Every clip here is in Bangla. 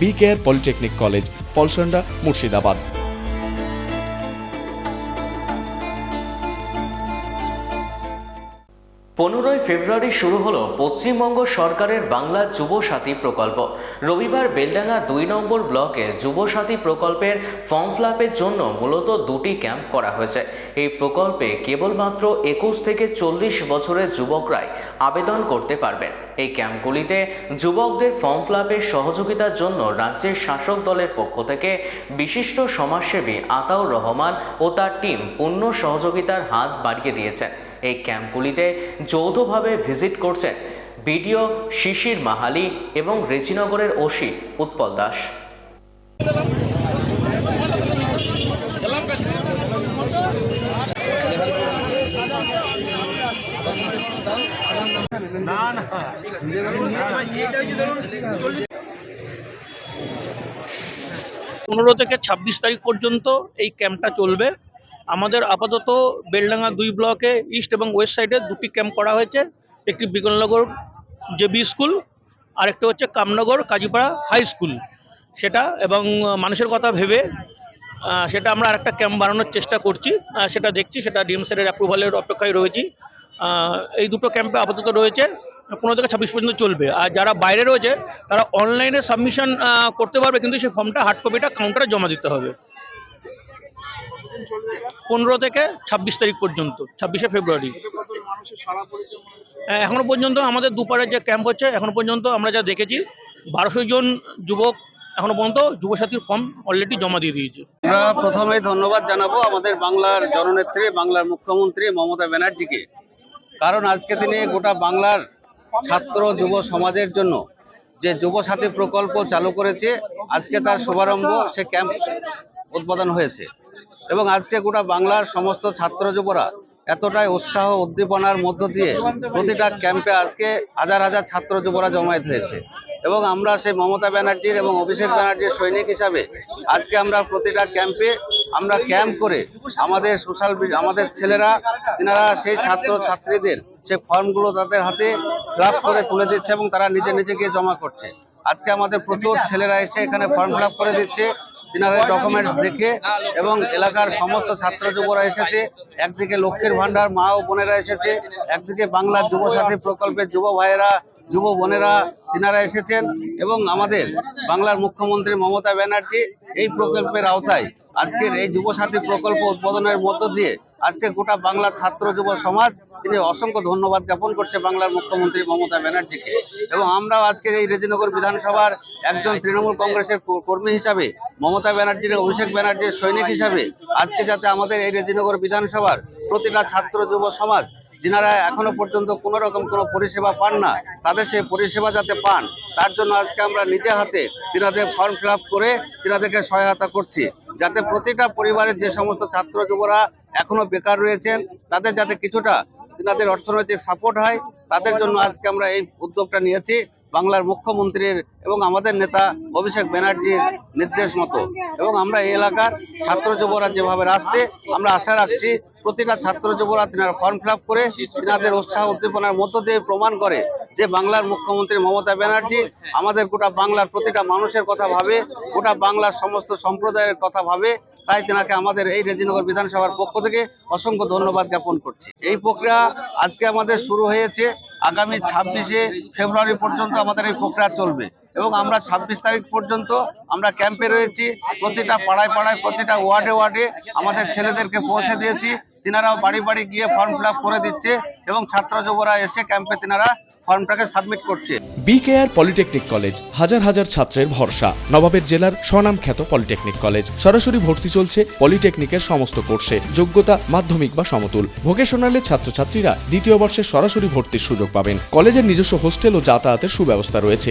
BKR polytechnic college, Palsanda, Murshidabad. 15 ফেব্রুয়ারি শুরু হলো পশ্চিমবঙ্গ সরকারের বাংলা যুবসাথী প্রকল্প। রবিবার বেলডাঙ্গা 2 নম্বর ব্লকে যুবসাথী প্রকল্পের ফর্ম ফিলআপের জন্য মূলত 2টি ক্যাম্প করা হয়েছে। এই প্রকল্পে কেবলমাত্র 21 থেকে 40 বছরের যুবকরাই আবেদন করতে পারবেন। এই ক্যাম্পগুলিতে যুবকদের ফর্ম ফিলআপের সহযোগিতার জন্য রাজ্যের শাসক দলের পক্ষ থেকে বিশিষ্ট সমাজসেবী আতাউর রহমান ও তার টিম পূর্ণ সহযোগিতার হাত বাড়িয়ে দিয়েছেন। এই ক্যাম্পগুলিতে যৌথভাবে ভিজিট করছেন বিডিও শিশির মাহালি এবং রেজিনগরের ওসি উৎপল দাস। পনেরো থেকে 26 তারিখ পর্যন্ত এই ক্যাম্পটা চলবে। আমাদের আপাতত বেলডাঙ্গা 2 ব্লকে ইস্ট এবং ওয়েস্ট সাইডে 2টি ক্যাম্প করা হয়েছে। একটি বিকলনগর জেবি স্কুল, আর একটা হচ্ছে কামনগর কাজীপাড়া হাই স্কুল। সেটা এবং মানুষের কথা ভেবে সেটা আমরা আরেকটা ক্যাম্প বানানোর চেষ্টা করছি, সেটা দেখছি, সেটা ডিএম স্যারের অ্যাপ্রুভালের অপেক্ষায় রয়েছি। এই দুটো ক্যাম্পে আপাতত রয়েছে, 15 থেকে 26 পর্যন্ত চলবে। আর যারা বাইরে রয়েছে তারা অনলাইনে সাবমিশন করতে পারবে, কিন্তু সেই ফর্মটা হার্ড কপিটা কাউন্টারে জমা দিতে হবে। 15 থেকে 26 তারিখ পর্যন্ত, 26শে ফেব্রুয়ারি। এখনো পর্যন্ত আমাদের দুপারের যে ক্যাম্প হচ্ছে, এখনো পর্যন্ত আমরা যা দেখেছি 1200 জন যুবক এখনো পর্যন্ত যুবসাথীর ফর্ম অলরেডি জমা দিয়ে দিয়েছে। আমরা প্রথমেই ধন্যবাদ জানাবো আমাদের বাংলার জননেত্রী, বাংলার মুখ্যমন্ত্রী মমতা ব্যানার্জিকে, কারণ আজকে তিনি গোটা বাংলার ছাত্র যুব সমাজের জন্য যে যুবসাথী প্রকল্প চালু করেছে, আজকে তার শুভারম্ভ, সে ক্যাম্প উদ্বোধন হয়েছে। এবং আজকে গোটা বাংলার সমস্ত ছাত্র যুবরা এতটাই উৎসাহ উদ্দীপনার মধ্য দিয়ে প্রতিটা ক্যাম্পে আজকে হাজার হাজার ছাত্র যুবরা জমায়েত হয়েছে। এবং আমরা সেই মমতা ব্যানার্জির এবং অভিষেক ব্যানার্জির সৈনিক হিসাবে আজকে আমরা প্রতিটা ক্যাম্পে আমরা ক্যাম্প করে আমাদের ছেলেরা তিনারা সেই ছাত্র ছাত্রীদের সেই ফর্মগুলো তাদের হাতে ফিল করে তুলে দিচ্ছে এবং তারা নিজে নিজে গিয়ে জমা করছে। আজকে আমাদের প্রচুর ছেলেরা এসে এখানে ফর্ম ফিল করে দিচ্ছে, তিনাদের ডকুমেন্টস দেখে, এবং এলাকার সমস্ত ছাত্র যুবরা এসেছে। একদিকে লক্ষ্মীর ভান্ডার মা ও বোনেরা এসেছে, একদিকে বাংলার যুবসাথী প্রকল্পের যুব ভাইয়েরা, যুব বোনেরা তিনারা এসেছেন। এবং আমাদের বাংলার মুখ্যমন্ত্রী মমতা ব্যানার্জি এই প্রকল্পের আওতায় আজকের এই যুবসাথী প্রকল্প উদ্বোধনের মধ্য দিয়ে আজকে গোটা বাংলার ছাত্র যুব সমাজ তিনি অসংখ্য ধন্যবাদ জ্ঞাপন করছে বাংলার মুখ্যমন্ত্রী মমতা ব্যানার্জিকে। এবং আমরাও আজকের এই রেজিনগর বিধানসভার একজন তৃণমূল কংগ্রেসের কর্মী হিসাবে, মমতা ব্যানার্জির অভিষেক ব্যানার্জির সৈনিক হিসাবে আজকে যাতে আমাদের এই রেজিনগর বিধানসভার প্রতিটা ছাত্র যুব সমাজ যিনারা এখনো পর্যন্ত কোনো রকম কোনো পরিষেবা পান না, তাদের সেই পরিষেবা যাতে পান, তার জন্য আজকে আমরা নিজে হাতে তিনাদের ফর্ম ফিল করে তিনাদেরকে সহায়তা করছি, যাতে প্রতিটা পরিবারের যে সমস্ত ছাত্র যুবরা এখনো বেকার রয়েছেন তাদের যাতে কিছুটা তিনাদের অর্থনৈতিক সাপোর্ট হয়, তাদের জন্য আজকে আমরা এই উদ্যোগটা নিয়েছি বাংলার মুখ্যমন্ত্রীর এবং আমাদের নেতা অভিষেক ব্যানার্জির নির্দেশ মতো। এবং আমরা এই এলাকার ছাত্র যুবরা যেভাবে আসছে, আমরা আশা রাখছি প্রতিটা ছাত্র যুবরা তিনারা ফর্ম ফিল করে তিনাদের উৎসাহ উদ্দীপনার মধ্য দিয়ে প্রমাণ করে যে বাংলার মুখ্যমন্ত্রী মমতা ব্যানার্জি আমাদের গোটা বাংলার প্রতিটা মানুষের কথা ভাবে, গোটা বাংলার সমস্ত সম্প্রদায়ের কথা ভাবে। তাই তিনাকে আমাদের এই রেজিনগর বিধানসভার পক্ষ থেকে অসংখ্য ধন্যবাদ জ্ঞাপন করছি। এই প্রক্রিয়া আজকে আমাদের শুরু হয়েছে, আগামী 26শে ফেব্রুয়ারি পর্যন্ত আমাদের এই প্রক্রিয়া চলবে। এবং আমরা 26 তারিখ পর্যন্ত আমরা ক্যাম্পে রয়েছি, প্রতিটা পাড়ায় পাড়ায়, প্রতিটা ওয়ার্ডে ওয়ার্ডে আমাদের ছেলেদেরকে পৌঁছে দিয়েছি। তিনারাও বাড়ি বাড়ি গিয়ে ফর্ম ফিল করে দিচ্ছে এবং ছাত্র যুবরা এসে ক্যাম্পে তিনারা ফর্মটাকে সাবমিট করছে। BKR পলিটেকনিক কলেজ, হাজার হাজার ছাত্রের ভরসা। নবাবের জেলার স্বনামখ্যাত পলিটেকনিক কলেজ। সরাসরি ভর্তি চলছে পলিটেকনিকের সমস্ত কোর্সে। যোগ্যতা মাধ্যমিক বা সমতুল। ভোকেশনালের ছাত্রছাত্রীরা দ্বিতীয় বর্ষে সরাসরি ভর্তির সুযোগ পাবেন। কলেজের নিজস্ব হোস্টেল ও যাতায়াতের সুব্যবস্থা রয়েছে।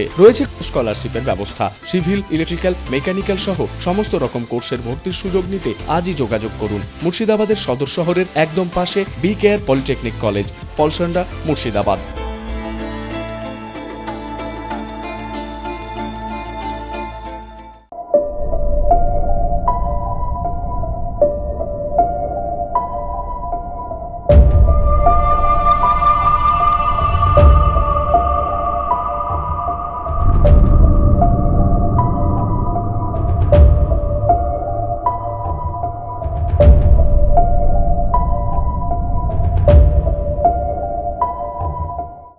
স্কলারশিপের ব্যবস্থা। সিভিল, ইলেকট্রিক্যাল, মেকানিক্যাল সহ সমস্ত রকম কোর্সের ভর্তির সুযোগ নিতে আজই যোগাযোগ করুন। মুর্শিদাবাদের সদর শহরের একদম পাশে BKR polytechnic college, Palsanda, Murshidabad.